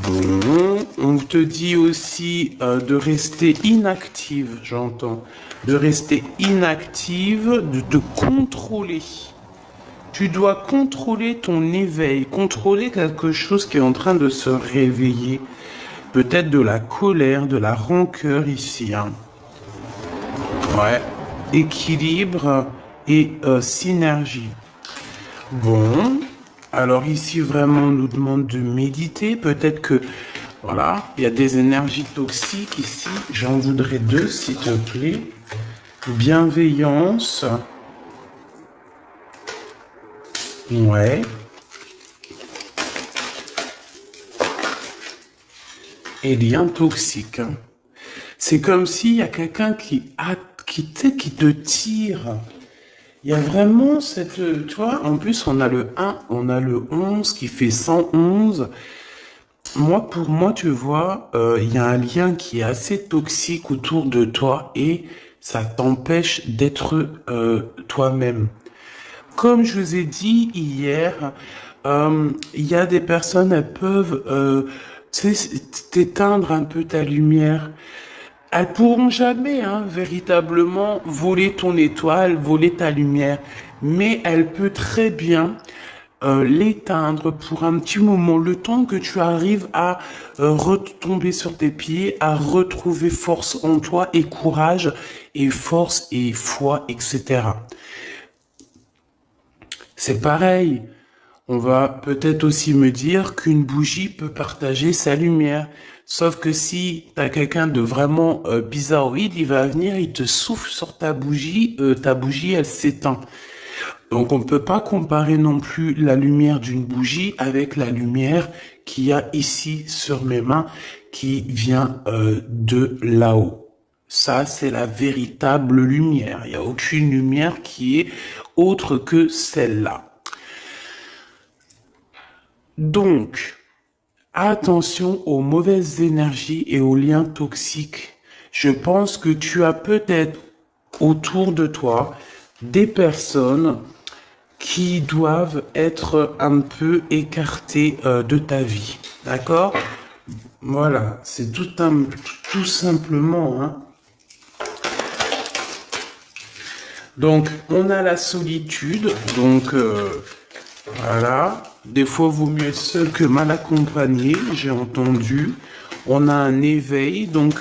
Bon, on te dit aussi de rester inactive, j'entends. De rester inactive, de te contrôler. Tu dois contrôler ton éveil, contrôler quelque chose qui est en train de se réveiller. Peut-être de la colère, de la rancœur ici. Hein. Ouais. Équilibre et synergie. Bon. Alors ici, vraiment, on nous demande de méditer. Peut-être que, voilà, il y a des énergies toxiques ici. J'en voudrais deux, s'il te plaît. Bienveillance. Ouais. Et lien toxique. C'est comme s'il y a quelqu'un qui te tire. Il y a vraiment cette, tu vois, en plus on a le 1, on a le 11 qui fait 111. Moi, pour moi, tu vois, il y a un lien qui est assez toxique autour de toi et ça t'empêche d'être toi-même. Comme je vous ai dit hier, il y a des personnes, elles peuvent t'éteindre un peu ta lumière. Elles pourront jamais, hein, véritablement voler ton étoile, voler ta lumière, mais elle peut très bien l'éteindre pour un petit moment, le temps que tu arrives à retomber sur tes pieds, à retrouver force en toi et courage et force et foi, etc. C'est pareil. On va peut-être aussi me dire qu'une bougie peut partager sa lumière. Sauf que si tu as quelqu'un de vraiment bizarroïde, il va venir, il te souffle sur ta bougie elle s'éteint. Donc on ne peut pas comparer non plus la lumière d'une bougie avec la lumière qu'il y a ici sur mes mains qui vient de là-haut. Ça, c'est la véritable lumière. Il n'y a aucune lumière qui est autre que celle-là. Donc, attention aux mauvaises énergies et aux liens toxiques. Je pense que tu as peut-être autour de toi des personnes qui doivent être un peu écartées de ta vie. D'accord? Voilà, c'est tout simplement. Hein. Donc, on a la solitude. Donc, voilà. Des fois, vaut mieux être seul que mal accompagné, j'ai entendu. On a un éveil, donc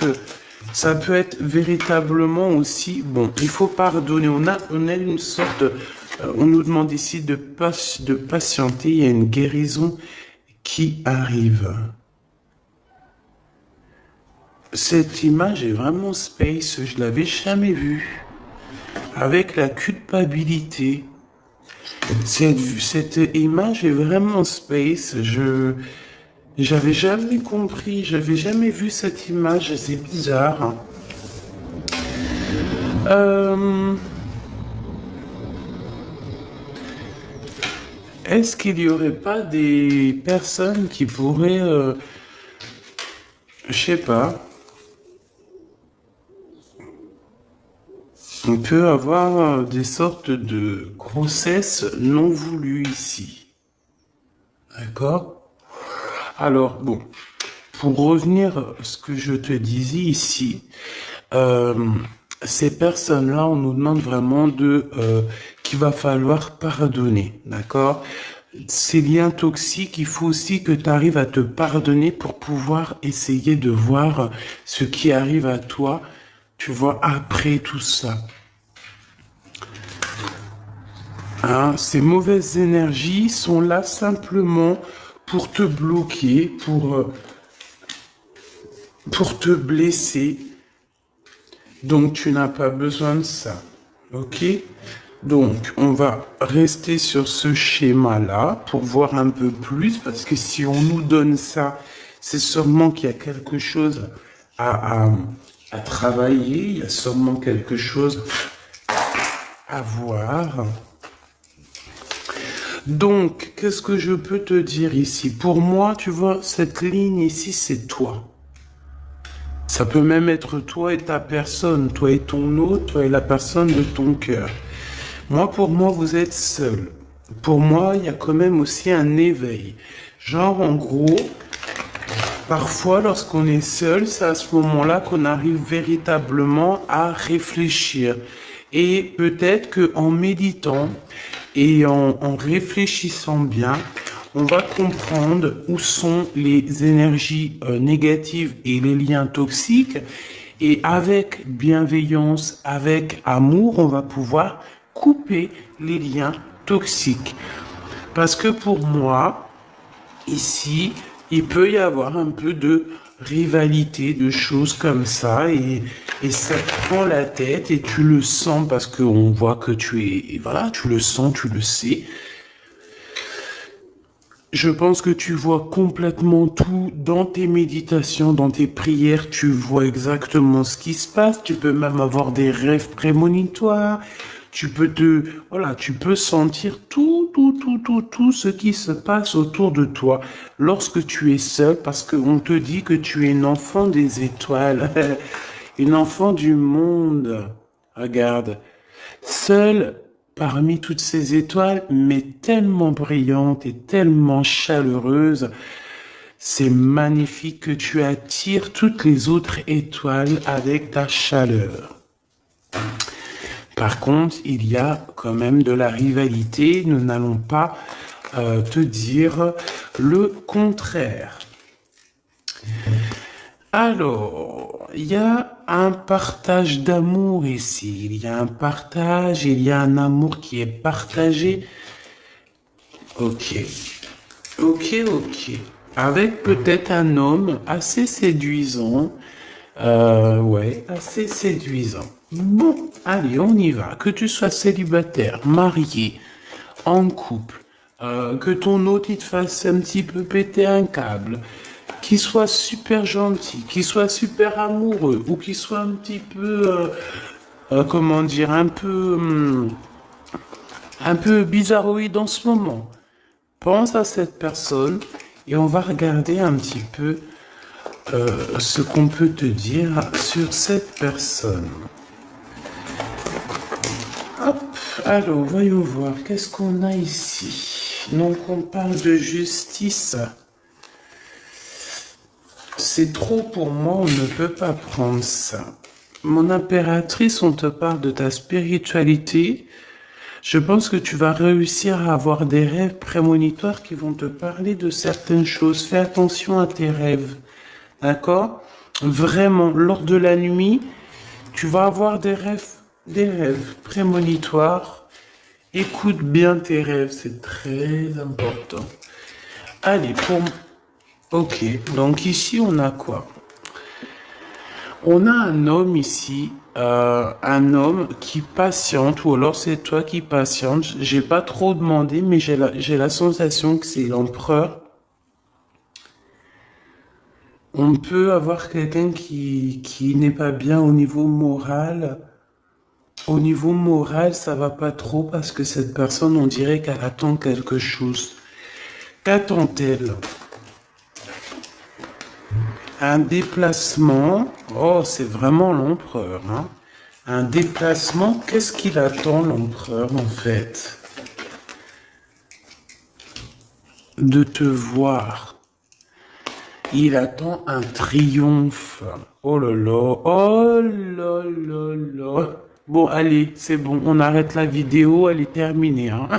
ça peut être véritablement aussi... Bon, il faut pardonner. On a une sorte... on nous demande ici de patienter. Il y a une guérison qui arrive. Cette image est vraiment space. Je l'avais jamais vue. Avec la culpabilité. Cette image est vraiment space. J'avais jamais compris, j'avais jamais vu cette image, c'est bizarre. Est-ce qu'il n'y aurait pas des personnes qui pourraient, je sais pas, on peut avoir des sortes de grossesses non voulues ici. D'accord? Alors, bon, pour revenir à ce que je te disais ici, ces personnes-là, on nous demande vraiment qu'il va falloir pardonner, d'accord? Ces liens toxiques, il faut aussi que tu arrives à te pardonner pour pouvoir essayer de voir ce qui arrive à toi, tu vois, après tout ça. Hein, ces mauvaises énergies sont là simplement pour te bloquer, pour te blesser. Donc, tu n'as pas besoin de ça. Ok? Donc, on va rester sur ce schéma-là pour voir un peu plus, parce que si on nous donne ça, c'est sûrement qu'il y a quelque chose à travailler, il y a sûrement quelque chose à voir. Donc, qu'est-ce que je peux te dire ici? Pour moi, tu vois, cette ligne ici, c'est toi. Ça peut même être toi et ta personne, toi et ton autre, toi et la personne de ton cœur. Moi, pour moi, vous êtes seul. Pour moi, il y a quand même aussi un éveil. Genre, en gros, Parfois, lorsqu'on est seul, c'est à ce moment-là qu'on arrive véritablement à réfléchir. Et peut-être qu'en méditant et en réfléchissant bien, on va comprendre où sont les énergies négatives et les liens toxiques. Et avec bienveillance, avec amour, on va pouvoir couper les liens toxiques. Parce que pour moi, ici, il peut y avoir un peu de rivalité, de choses comme ça, et ça te prend la tête, et tu le sens parce qu'on voit que tu es, voilà, tu le sens, tu le sais. Je pense que tu vois complètement tout dans tes méditations, dans tes prières, tu vois exactement ce qui se passe, tu peux même avoir des rêves prémonitoires, voilà, tu peux sentir tout ce qui se passe autour de toi lorsque tu es seul, parce qu'on te dit que tu es une enfant des étoiles, une enfant du monde. Regarde, seule parmi toutes ces étoiles, mais tellement brillante et tellement chaleureuse, c'est magnifique que tu attires toutes les autres étoiles avec ta chaleur. Par contre, il y a quand même de la rivalité. Nous n'allons pas te dire le contraire. Alors, il y a un partage d'amour ici. Il y a un partage, il y a un amour qui est partagé. Ok. Avec peut-être un homme assez séduisant. Ouais, assez séduisant. Bon, allez, on y va. Que tu sois célibataire, marié, en couple, que ton autre il te fasse un petit peu péter un câble, qu'il soit super gentil, qu'il soit super amoureux, ou qu'il soit un petit peu, comment dire, un peu bizarroïde en ce moment. Pense à cette personne et on va regarder un petit peu ce qu'on peut te dire sur cette personne. Hop, alors voyons voir, qu'est-ce qu'on a ici? Donc on parle de justice. C'est trop pour moi, on ne peut pas prendre ça. Mon impératrice, on te parle de ta spiritualité. Je pense que tu vas réussir à avoir des rêves prémonitoires qui vont te parler de certaines choses. Fais attention à tes rêves. D'accord? Vraiment, lors de la nuit, tu vas avoir des rêves prémonitoires. Écoute bien tes rêves, c'est très important. Allez, Ok, donc ici, on a quoi? On a un homme ici, un homme qui patiente, ou alors c'est toi qui patiente. J'ai pas trop demandé, mais j'ai la sensation que c'est l'empereur. On peut avoir quelqu'un qui n'est pas bien au niveau moral. Au niveau moral, ça va pas trop parce que cette personne, on dirait qu'elle attend quelque chose. Qu'attend-elle? Un déplacement. Oh, c'est vraiment l'empereur, hein. Un déplacement, qu'est-ce qu'il attend, l'empereur, en fait? De te voir. Il attend un triomphe. Oh là là, oh là là là. Bon, allez, c'est bon, on arrête la vidéo, elle est terminée, hein.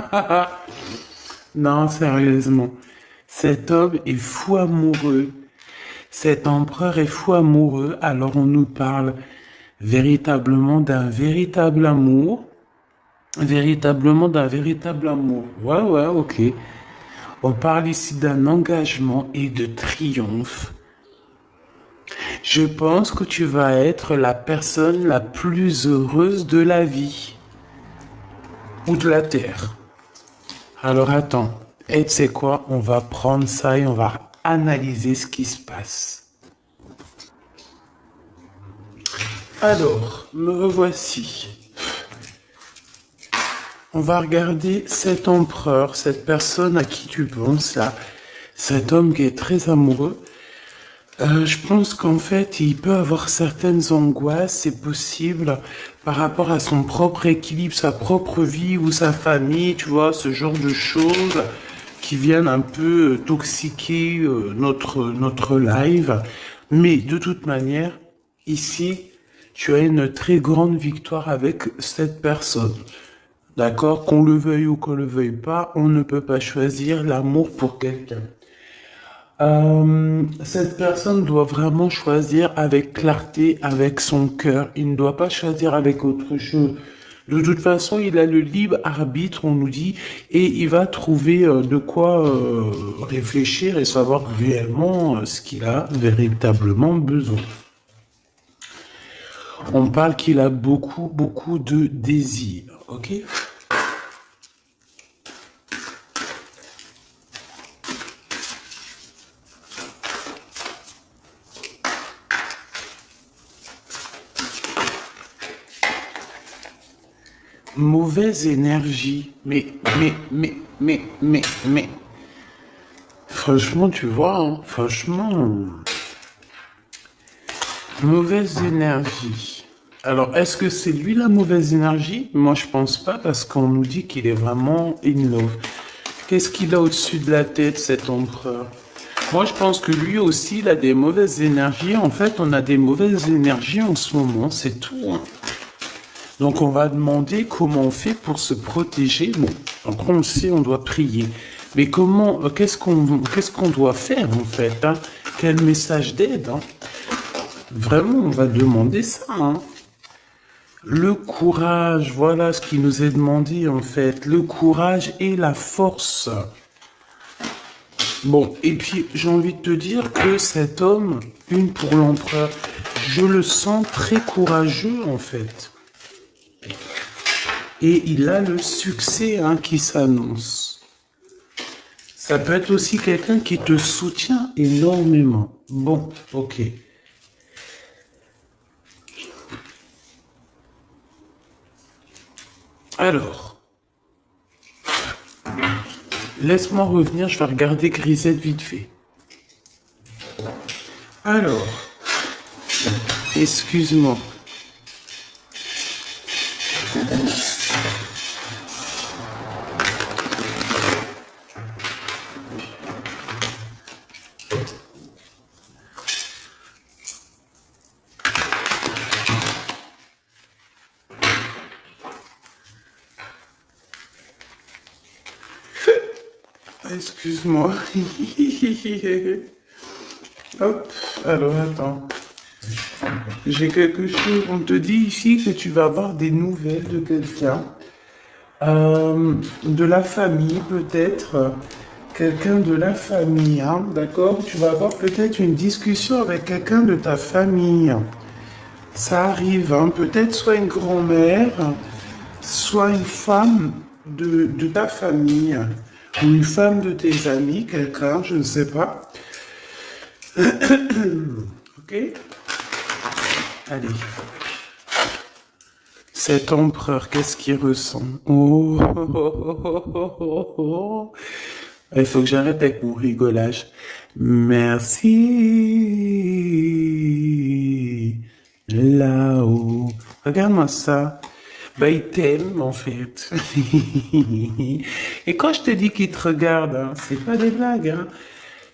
Non, sérieusement. Cet homme est fou amoureux. Cet empereur est fou amoureux, alors on nous parle véritablement d'un véritable amour. Véritablement d'un véritable amour. Ouais, ok. On parle ici d'un engagement et de triomphe. Je pense que tu vas être la personne la plus heureuse de la vie. Ou de la terre. Alors attends. Et tu sais quoi? On va prendre ça et on va analyser ce qui se passe. Alors, me revoici. On va regarder cet empereur, cette personne à qui tu penses là, cet homme qui est très amoureux. Je pense qu'en fait, il peut avoir certaines angoisses, c'est possible, par rapport à son propre équilibre, sa propre vie ou sa famille, tu vois, ce genre de choses qui viennent un peu toxiquer notre live. Mais de toute manière, ici, tu as une très grande victoire avec cette personne. D'accord? Qu'on le veuille ou qu'on le veuille pas, on ne peut pas choisir l'amour pour quelqu'un. Cette personne doit vraiment choisir avec clarté, avec son cœur. Il ne doit pas choisir avec autre chose. De toute façon, il a le libre arbitre, on nous dit, et il va trouver de quoi réfléchir et savoir réellement ce qu'il a véritablement besoin. On parle qu'il a beaucoup, beaucoup de désirs, ok? Mauvaise énergie. Mais. Franchement, tu vois, hein, franchement. Mauvaise énergie. Alors, est-ce que c'est lui la mauvaise énergie? Moi, je pense pas parce qu'on nous dit qu'il est vraiment in love. Qu'est-ce qu'il a au-dessus de la tête, cet empereur? Moi, je pense que lui aussi, il a des mauvaises énergies. En fait, on a des mauvaises énergies en ce moment, c'est tout, hein. Donc, on va demander comment on fait pour se protéger. Bon, après, on le sait, on doit prier. Mais comment, qu'est-ce qu'on doit faire, en fait, hein? Quel message d'aide, hein? Vraiment, on va demander ça, hein. Le courage, voilà ce qui nous est demandé, en fait. Le courage et la force. Bon, et puis, j'ai envie de te dire que cet homme, une pour l'empereur, je le sens très courageux, en fait. Et il a le succès, hein, qui s'annonce. Ça peut être aussi quelqu'un qui te soutient énormément. Bon, ok. Alors, laisse-moi revenir, je vais regarder Grisette vite fait. Alors, excuse-moi. Excuse-moi. Hop, alors attends. J'ai quelque chose. On te dit ici que tu vas avoir des nouvelles de quelqu'un. De la famille, peut-être. Quelqu'un de la famille, hein, d'accord? Tu vas avoir peut-être une discussion avec quelqu'un de ta famille. Ça arrive, hein, peut-être soit une grand-mère, soit une femme de ta famille, ou une femme de tes amis, quelqu'un, je ne sais pas. Ok? Allez. Cet empereur, qu'est-ce qu'il ressent? Oh, oh, oh, oh, oh, oh, oh. Il faut que j'arrête avec mon rigolage. Merci. Là-haut. Regarde-moi ça. Bah, il t'aime, en fait. Et quand je te dis qu'il te regarde, hein, c'est pas des blagues, hein.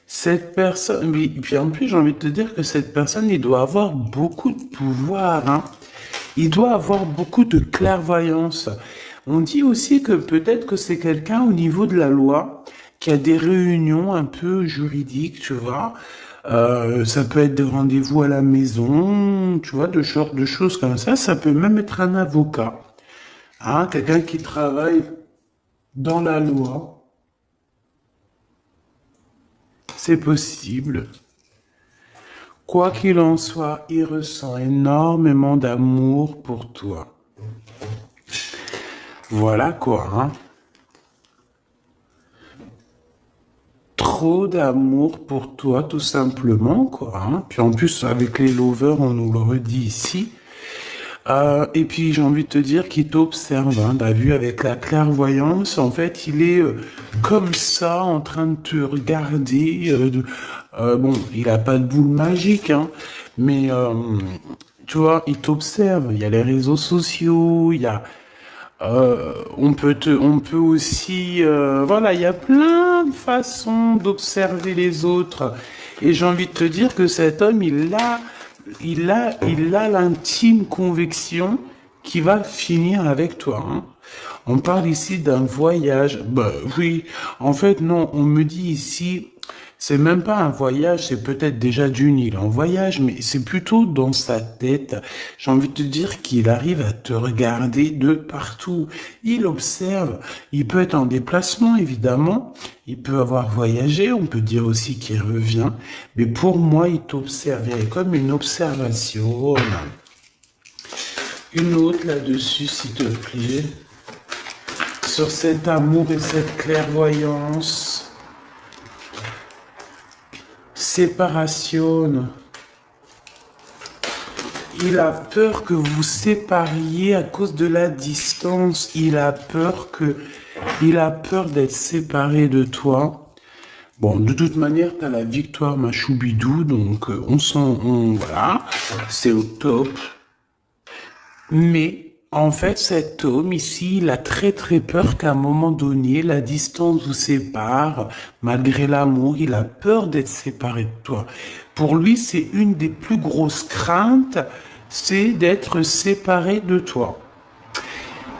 Cette personne, oui, puis en plus, j'ai envie de te dire que cette personne, il doit avoir beaucoup de pouvoir, hein. Il doit avoir beaucoup de clairvoyance. On dit aussi que peut-être que c'est quelqu'un au niveau de la loi qui a des réunions un peu juridiques, tu vois. Ça peut être des rendez-vous à la maison, tu vois, de choses comme ça. Ça peut même être un avocat, hein, quelqu'un qui travaille dans la loi. C'est possible. Quoi qu'il en soit, il ressent énormément d'amour pour toi. Voilà quoi, hein. Trop d'amour pour toi, tout simplement, quoi, hein. Puis en plus, avec les lovers, on nous le redit ici. Et puis j'ai envie de te dire qu'il t'observe, hein, t'as vu, avec la clairvoyance, en fait, il est comme ça, en train de te regarder. Bon, il a pas de boule magique, hein, mais tu vois, il t'observe. Il y a les réseaux sociaux, il y a On peut aussi, voilà, il y a plein de façons d'observer les autres. Et j'ai envie de te dire que cet homme, il a l'intime conviction qu'il va finir avec toi, hein. On parle ici d'un voyage. Bah oui, en fait non, on me dit ici, c'est même pas un voyage, c'est peut-être déjà d'une île en voyage, mais c'est plutôt dans sa tête. J'ai envie de te dire qu'il arrive à te regarder de partout. Il observe. Il peut être en déplacement, évidemment. Il peut avoir voyagé. On peut dire aussi qu'il revient. Mais pour moi, il t'observe. Il y a comme une observation. Une autre là-dessus, s'il te plaît. Sur cet amour et cette clairvoyance. Séparation. Il a peur que vous sépariez à cause de la distance. Il a peur d'être séparé de toi. Bon, de toute manière, t'as la victoire, ma choubidou, donc voilà, c'est au top. Mais en fait, cet homme ici, il a très très peur qu'à un moment donné, la distance vous sépare. Malgré l'amour, il a peur d'être séparé de toi. Pour lui, c'est une des plus grosses craintes, c'est d'être séparé de toi.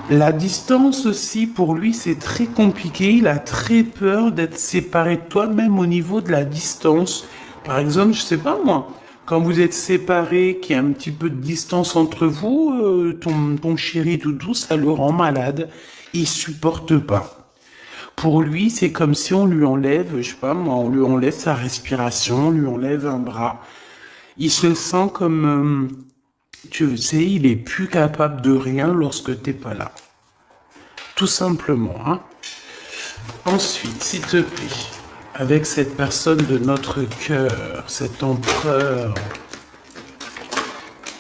La distance aussi, pour lui, c'est très compliqué. Il a très peur d'être séparé de toi, même au niveau de la distance. Par exemple, je sais pas moi, quand vous êtes séparés, qu'il y a un petit peu de distance entre vous, ton chéri doudou, ça le rend malade. Il supporte pas. Pour lui, c'est comme si on lui enlève, je sais pas moi, on lui enlève sa respiration, on lui enlève un bras. Il se sent comme, tu sais, il est plus capable de rien lorsque t'es pas là. Tout simplement, hein. Ensuite, s'il te plaît, avec cette personne de notre cœur, cet empereur,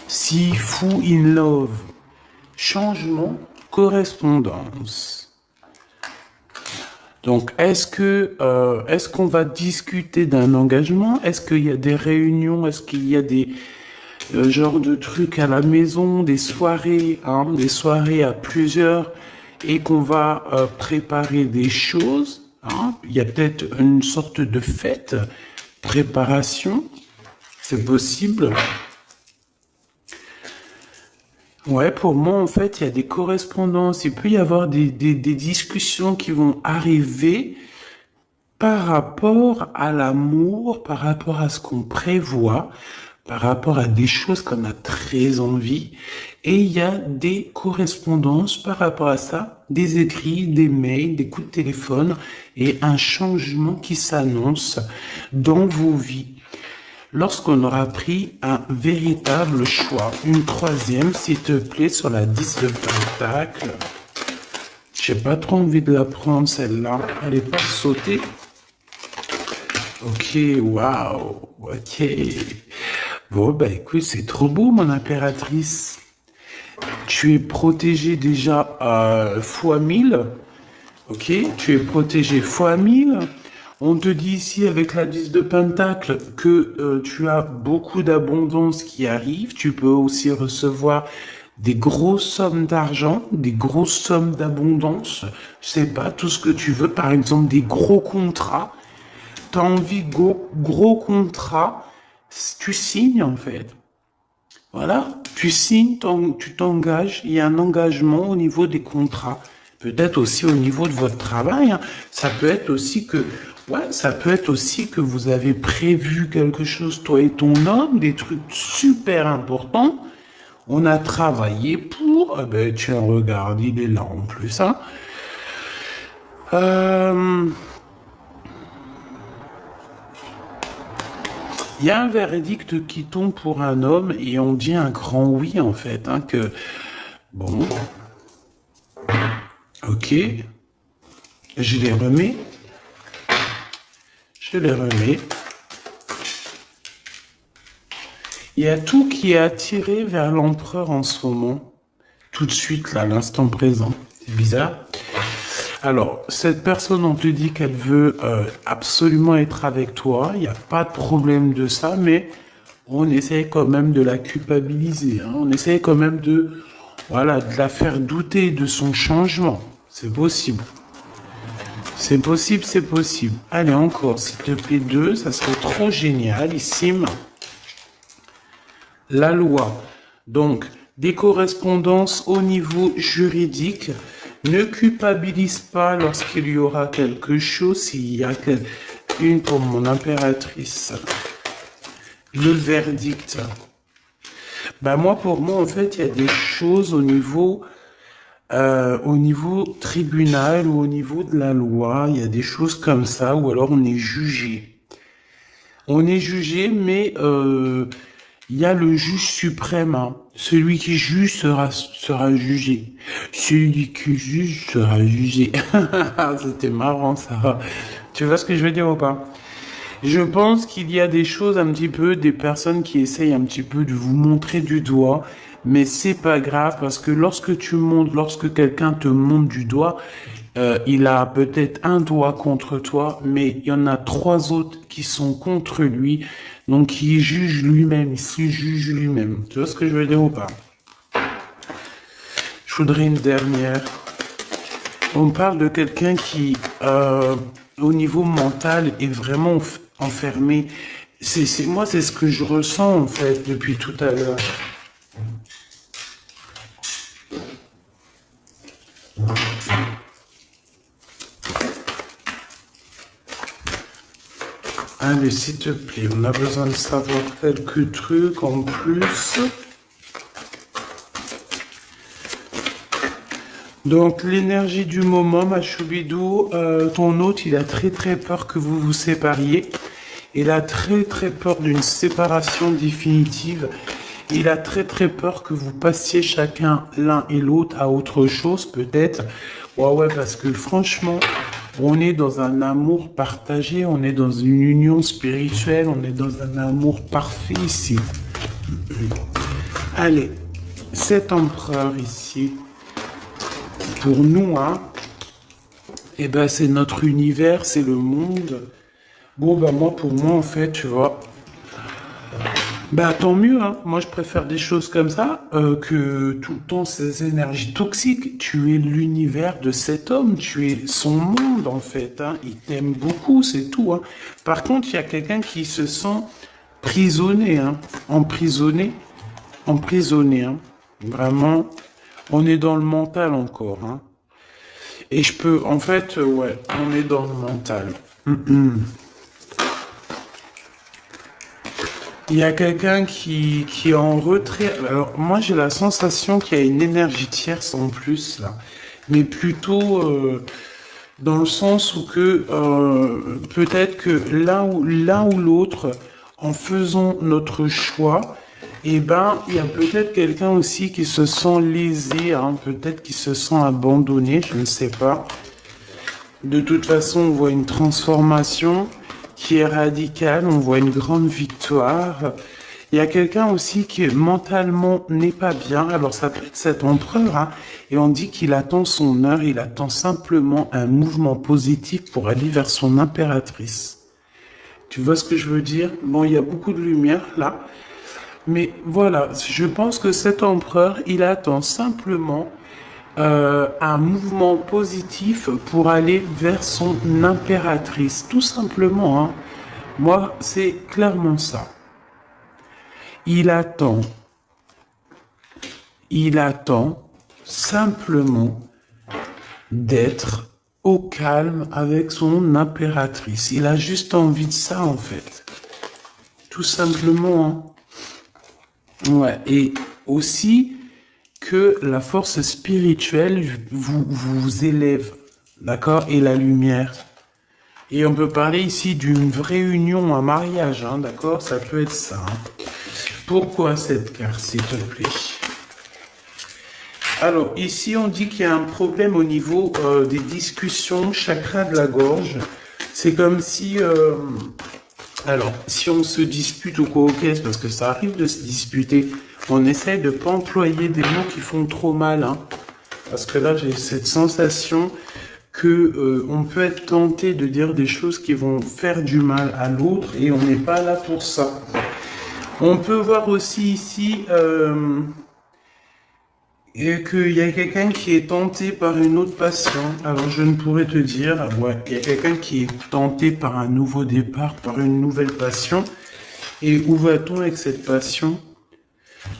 si fou in love, changement, correspondance. Donc, est-ce qu'on va discuter d'un engagement? Est-ce qu'il y a des réunions? Est-ce qu'il y a des genres de trucs à la maison, des soirées à plusieurs, et qu'on va préparer des choses, hein? Il y a peut-être une sorte de fête, préparation, c'est possible. Ouais, pour moi, en fait, il y a des correspondances. Il peut y avoir des discussions qui vont arriver par rapport à l'amour, par rapport à ce qu'on prévoit, par rapport à des choses qu'on a très envie. Et il y a des correspondances par rapport à ça, des écrits, des mails, des coups de téléphone et un changement qui s'annonce dans vos vies. Lorsqu'on aura pris un véritable choix. Une troisième, s'il te plaît, sur la 10 de pentacle. J'ai pas trop envie de la prendre, celle-là. Elle est pas sautée. Ok, waouh, ok. Bon, bah écoute, c'est trop beau, mon impératrice. Tu es protégée déjà fois 1000. Ok, tu es protégée fois 1000. On te dit ici avec la 10 de pentacle que tu as beaucoup d'abondance qui arrive. Tu peux aussi recevoir des grosses sommes d'argent, des grosses sommes d'abondance. Je sais pas, tout ce que tu veux. Par exemple, des gros contrats. T'as envie de gros contrats. Tu signes en fait. Voilà, tu signes, tu t'engages. Il y a un engagement au niveau des contrats. Peut-être aussi au niveau de votre travail, hein. Ça peut être aussi que vous avez prévu quelque chose, toi et ton homme, des trucs super importants. On a travaillé pour, eh ben, tiens, regarde, il est là en plus, hein. Il y a un verdict qui tombe pour un homme et on dit un grand oui, en fait, hein, que, bon, ok, je les remets. Je les remets. Il y a tout qui est attiré vers l'empereur en ce moment. Tout de suite, là, à l'instant présent. C'est bizarre. Alors, cette personne, on te dit qu'elle veut absolument être avec toi. Il n'y a pas de problème de ça, mais on essaie quand même de la culpabiliser, hein. On essaie quand même de Voilà, de la faire douter de son changement. C'est possible. C'est possible, c'est possible. Allez, encore, s'il te plaît, 2, ça serait trop génialissime. La loi. Donc, des correspondances au niveau juridique. Ne culpabilise pas lorsqu'il y aura quelque chose. S'il y a une pour mon impératrice. Le verdict. Ben moi, pour moi, en fait, il y a des choses au niveau tribunal ou au niveau de la loi. Il y a des choses comme ça, ou alors on est jugé. On est jugé, mais il y a le juge suprême. Hein. Celui qui juge sera jugé. Celui qui juge sera jugé. C'était marrant ça. Tu vois ce que je veux dire ou pas? Je pense qu'il y a des choses un petit peu, des personnes qui essayent un petit peu de vous montrer du doigt, mais c'est pas grave parce que lorsque quelqu'un te montre du doigt, il a peut-être un doigt contre toi, mais il y en a 3 autres qui sont contre lui, donc il juge lui-même, il se juge lui-même. Tu vois ce que je veux dire ou pas? Je voudrais une dernière. On parle de quelqu'un qui, au niveau mental, est vraiment enfermé. Moi, c'est ce que je ressens, en fait, depuis tout à l'heure. Allez, s'il te plaît, on a besoin de savoir quelques trucs en plus. Donc, l'énergie du moment, ma choubidou, ton hôte, il a très très peur que vous vous sépariez. Il a très très peur d'une séparation définitive. Il a très très peur que vous passiez chacun l'un et l'autre à autre chose, peut-être. Ouais, parce que franchement, on est dans un amour partagé, on est dans une union spirituelle, on est dans un amour parfait ici. Allez, cet empereur ici, pour nous, hein, eh ben, c'est notre univers, c'est le monde. Bon, bah, pour moi, en fait, tu vois, bah, tant mieux, hein. Moi, je préfère des choses comme ça, que tout le temps ces énergies toxiques. Tu es l'univers de cet homme, tu es son monde, en fait, hein. Il t'aime beaucoup, c'est tout, hein. Par contre, il y a quelqu'un qui se sent prisonnier, hein. Emprisonné, hein. Vraiment, on est dans le mental encore, hein. Et je peux, en fait, ouais, on est dans le mental. Il y a quelqu'un qui est en retrait. Alors, moi, j'ai la sensation qu'il y a une énergie tierce en plus, là. Mais plutôt dans le sens où que peut-être que l'un ou l'autre, en faisant notre choix, eh ben, il y a peut-être quelqu'un aussi qui se sent lésé, hein, peut-être qui se sent abandonné, je ne sais pas. De toute façon, on voit une transformation qui est radicale, on voit une grande victoire. Il y a quelqu'un aussi qui mentalement n'est pas bien, alors ça peut être cet empereur, hein, et on dit qu'il attend son heure, il attend simplement un mouvement positif pour aller vers son impératrice. Tu vois ce que je veux dire? Bon, il y a beaucoup de lumière là, mais voilà, je pense que cet empereur, il attend simplement un mouvement positif pour aller vers son impératrice, tout simplement. Hein. Moi, c'est clairement ça. Il attend simplement d'être au calme avec son impératrice. Il a juste envie de ça, en fait. Tout simplement. Hein. Ouais, et aussi que la force spirituelle vous élève, d'accord, et la lumière. Et on peut parler ici d'une vraie union, un mariage, hein, d'accord, ça peut être ça. Hein. Pourquoi cette carte, s'il te plaît? Alors, ici, on dit qu'il y a un problème au niveau des discussions, chakra de la gorge. C'est comme si... alors, si on se dispute ou quoi, ok, parce que ça arrive de se disputer, on essaye de ne pas employer des mots qui font trop mal. Hein, parce que là, j'ai cette sensation que on peut être tenté de dire des choses qui vont faire du mal à l'autre et on n'est pas là pour ça. On peut voir aussi ici Et qu'il y a quelqu'un qui est tenté par une autre passion. Alors je ne pourrais te dire, ouais, il y a quelqu'un qui est tenté par un nouveau départ, par une nouvelle passion. Et où va-t-on avec cette passion?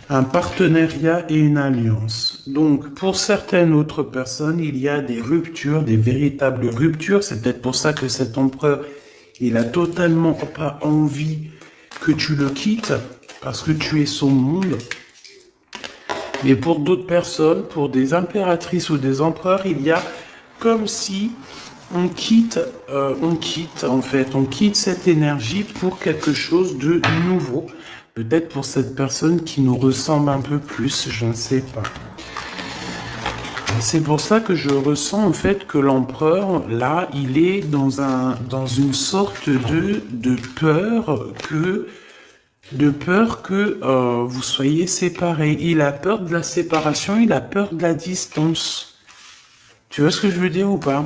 Un partenariat et une alliance. Donc, pour certaines autres personnes, il y a des ruptures, des véritables ruptures. C'est peut-être pour ça que cet empereur, il a totalement pas envie que tu le quittes, parce que tu es son monde. Mais pour d'autres personnes, pour des impératrices ou des empereurs, il y a comme si on quitte cette énergie pour quelque chose de nouveau. Peut-être pour cette personne qui nous ressemble un peu plus, je ne sais pas. C'est pour ça que je ressens en fait que l'empereur, là, il est dans une sorte de peur que vous soyez séparés. Il a peur de la séparation, il a peur de la distance. Tu vois ce que je veux dire ou pas?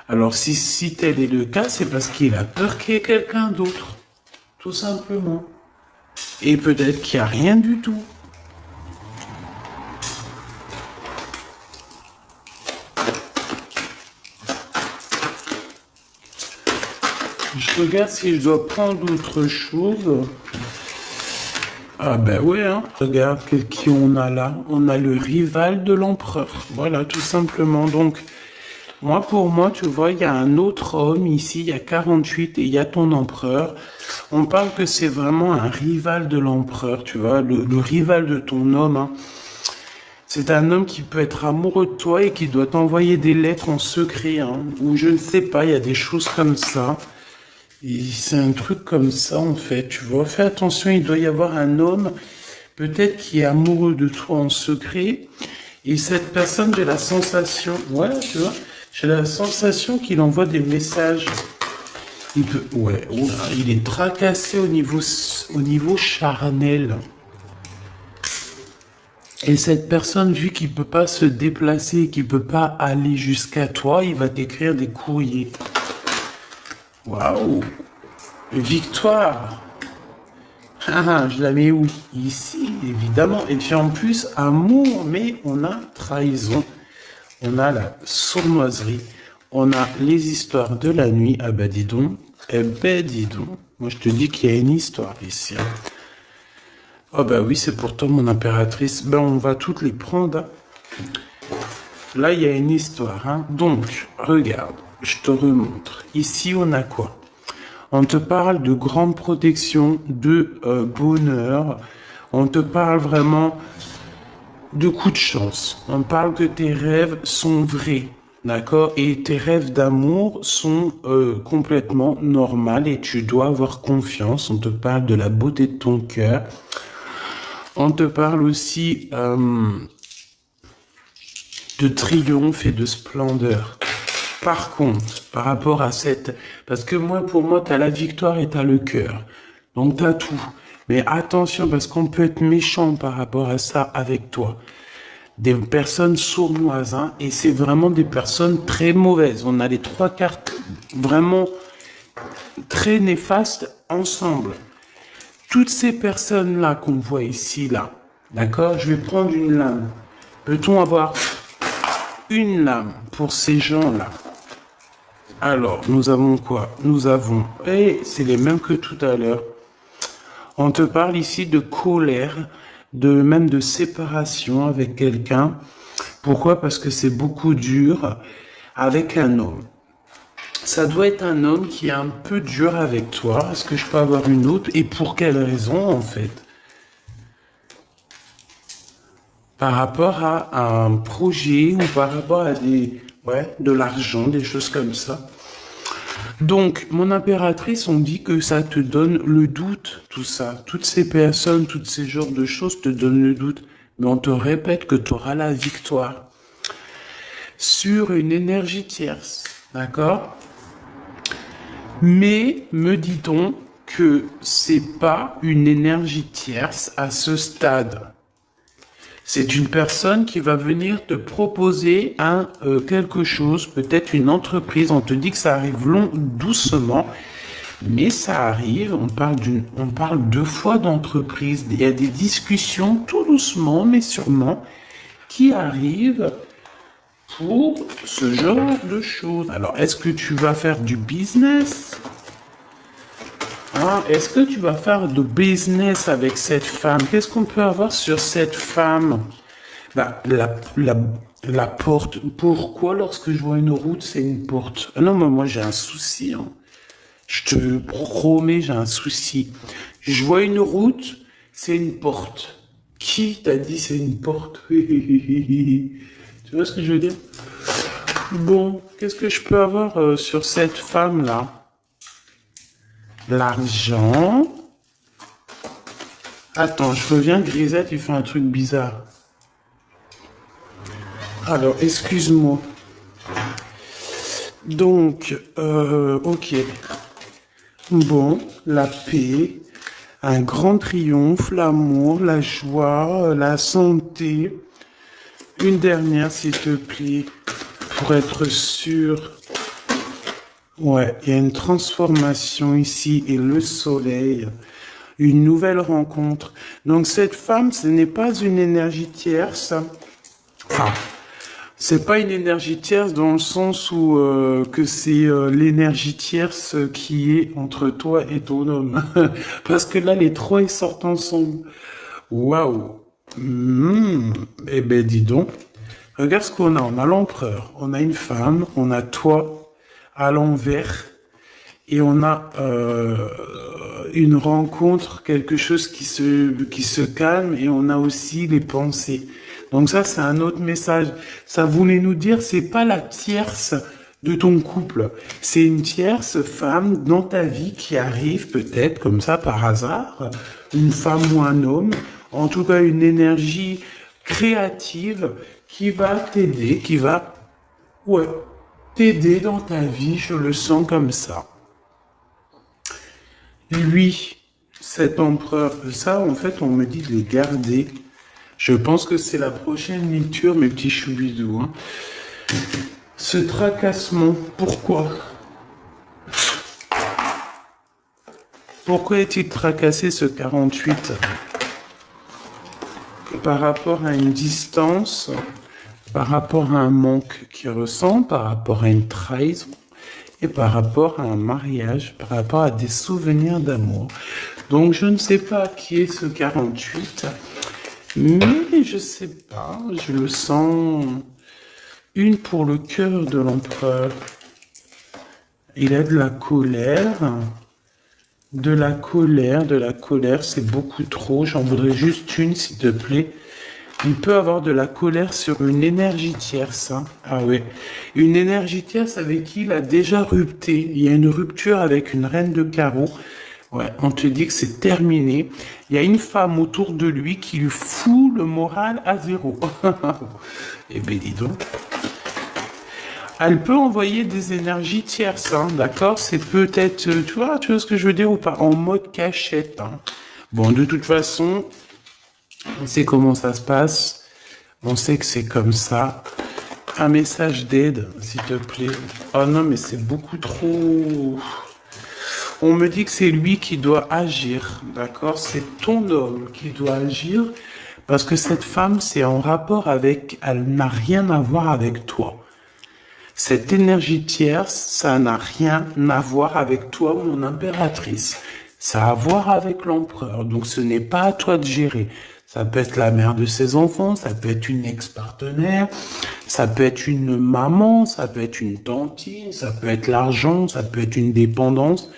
Alors si tel est le cas, c'est parce qu'il a peur qu'il y ait quelqu'un d'autre. Tout simplement. Et peut-être qu'il n'y a rien du tout. Je regarde si je dois prendre autre chose. Ah ben ouais, hein. Regarde qui on a là. On a le rival de l'empereur. Voilà, tout simplement. Donc, pour moi, tu vois, il y a un autre homme ici, il y a 48 et il y a ton empereur. On parle que c'est vraiment un rival de l'empereur, tu vois, le rival de ton homme. Hein. C'est un homme qui peut être amoureux de toi et qui doit t'envoyer des lettres en secret, hein, ou je ne sais pas, il y a des choses comme ça. Et c'est un truc comme ça, en fait, tu vois. Fais attention, il doit y avoir un homme, peut-être qui est amoureux de toi en secret. Et cette personne, j'ai la sensation, ouais, tu vois, j'ai la sensation qu'il envoie des messages. Il peut, ouais, il est tracassé au niveau charnel. Et cette personne, vu qu'il peut pas se déplacer, qu'il peut pas aller jusqu'à toi, il va t'écrire des courriers. Waouh! Victoire! Ah, je la mets où? Ici, évidemment. Et puis en plus, amour, mais on a trahison. On a la sournoiserie. On a les histoires de la nuit. Ah bah dis donc. Eh ben dis donc. Moi je te dis qu'il y a une histoire ici. Hein. Oh bah oui, c'est pourtant mon impératrice. Ben on va toutes les prendre. Hein. Là, il y a une histoire. Hein. Donc, regarde. Je te remontre. Ici, on a quoi? On te parle de grande protection, de bonheur. On te parle vraiment de coups de chance. On parle que tes rêves sont vrais. D'accord? Et tes rêves d'amour sont complètement normaux et tu dois avoir confiance. On te parle de la beauté de ton cœur. On te parle aussi de triomphe et de splendeur. Par contre, par rapport à cette... Parce que pour moi, t'as la victoire et t'as le cœur. Donc t'as tout. Mais attention, parce qu'on peut être méchant par rapport à ça avec toi. Des personnes sournoises, hein, et c'est vraiment des personnes très mauvaises. On a les 3 cartes vraiment très néfastes ensemble. Toutes ces personnes-là qu'on voit ici, là, d'accord? Je vais prendre une lame. Peut-on avoir une lame pour ces gens-là? Alors, nous avons quoi? Nous avons, et c'est les mêmes que tout à l'heure. On te parle ici de colère, même de séparation avec quelqu'un. Pourquoi? Parce que c'est beaucoup dur avec un homme. Ça doit être un homme qui est un peu dur avec toi. Est-ce que je peux avoir une autre? Et pour quelle raison, en fait? Par rapport à un projet ou par rapport à de l'argent, des choses comme ça. Donc, mon impératrice, on dit que ça te donne le doute, tout ça. Toutes ces personnes, tous ces genres de choses te donnent le doute. Mais on te répète que tu auras la victoire sur une énergie tierce, d'accord? Mais, me dit-on que c'est pas une énergie tierce à ce stade. C'est une personne qui va venir te proposer quelque chose, peut-être une entreprise. On te dit que ça arrive doucement, mais ça arrive. On parle 2 fois d'entreprise. Il y a des discussions tout doucement, mais sûrement, qui arrive pour ce genre de choses. Alors, est-ce que tu vas faire du business? Hein? Est-ce que tu vas faire du business avec cette femme? Qu'est-ce qu'on peut avoir sur cette femme? Bah, la porte. Pourquoi lorsque je vois une route, c'est une porte? Ah non, mais moi j'ai un souci. Hein. Je te promets, j'ai un souci. Je vois une route, c'est une porte. Qui t'a dit c'est une porte? Tu vois ce que je veux dire? Bon, qu'est-ce que je peux avoir sur cette femme-là? L'argent. Attends, je reviens, Grisette, il fait un truc bizarre. Alors, excuse-moi. Donc, ok. Bon, la paix, un grand triomphe, l'amour, la joie, la santé. Une dernière, s'il te plaît, pour être sûr. Ouais, il y a une transformation ici et le soleil, une nouvelle rencontre. Donc cette femme, ce n'est pas une énergie tierce. Enfin, c'est pas une énergie tierce dans le sens où que c'est l'énergie tierce qui est entre toi et ton homme. Parce que là, les trois, ils sortent ensemble. Waouh. Eh ben, dis donc. Regarde ce qu'on a. On a l'empereur, on a une femme, on a toi à l'envers et on a une rencontre, quelque chose qui se calme et on a aussi les pensées. Donc ça, c'est un autre message. Ça voulait nous dire, c'est pas la tierce de ton couple. C'est une tierce femme dans ta vie qui arrive peut-être comme ça par hasard, une femme ou un homme, en tout cas une énergie créative qui va t'aider, qui va, ouais, t'aider dans ta vie, je le sens comme ça. Lui, cet empereur, ça en fait on me dit de le garder. Je pense que c'est la prochaine lecture, mes petits choubidous. Hein. Ce tracassement, pourquoi? Pourquoi est-il tracassé ce 48? Par rapport à une distance, par rapport à un manque qu'il ressent, par rapport à une trahison, et par rapport à un mariage, par rapport à des souvenirs d'amour. Donc je ne sais pas qui est ce 48, mais je sais pas, je le sens. Une pour le cœur de l'empereur. Il a de la colère. De la colère, c'est beaucoup trop. J'en voudrais juste une, s'il te plaît. Il peut avoir de la colère sur une énergie tierce. Hein. Ah ouais. Une énergie tierce avec qui il a déjà rupté. Il y a une rupture avec une reine de carreau. Ouais, on te dit que c'est terminé. Il y a une femme autour de lui qui lui fout le moral à zéro. Eh ben dis donc. Elle peut envoyer des énergies tierces, hein, d'accord? C'est peut-être, tu vois ce que je veux dire ou pas? En mode cachette. Hein. Bon, de toute façon, on sait comment ça se passe. On sait que c'est comme ça. Un message d'aide, s'il te plaît. Oh non, mais c'est beaucoup trop... On me dit que c'est lui qui doit agir, d'accord? C'est ton homme qui doit agir parce que cette femme, c'est en rapport avec... Elle n'a rien à voir avec toi. Cette énergie tierce, ça n'a rien à voir avec toi, mon impératrice. Ça a à voir avec l'empereur. Donc ce n'est pas à toi de gérer. Ça peut être la mère de ses enfants, ça peut être une ex-partenaire, ça peut être une maman, ça peut être une tantine, ça peut être l'argent, ça peut être une dépendance.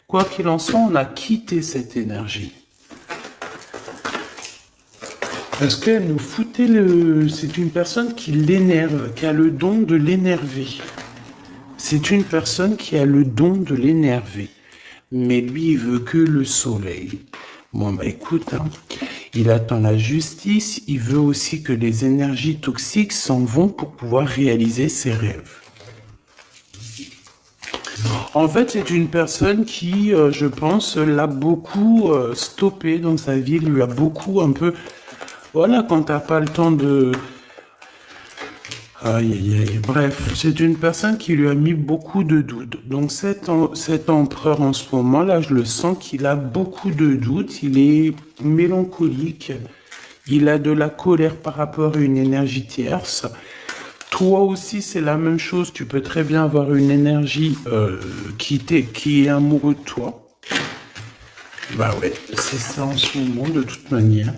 Quoi qu'il en soit, on a quitté cette énergie. Parce qu'elle nous foutait le... C'est une personne qui l'énerve, qui a le don de l'énerver. C'est une personne qui a le don de l'énerver. Mais lui, il veut que le soleil. Bon, bah écoute, hein, il attend la justice. Il veut aussi que les énergies toxiques s'en vont pour pouvoir réaliser ses rêves. En fait, c'est une personne qui, je pense, l'a beaucoup stoppé dans sa vie, lui a beaucoup un peu... Voilà, quand t'as pas le temps de... Aïe, aïe, aïe. Bref, c'est une personne qui lui a mis beaucoup de doutes. Donc cet empereur en ce moment-là, je le sens qu'il a beaucoup de doutes. Il est mélancolique. Il a de la colère par rapport à une énergie tierce. Toi aussi, c'est la même chose. Tu peux très bien avoir une énergie qui est amoureux de toi. Bah ouais, c'est ça en ce moment de toute manière.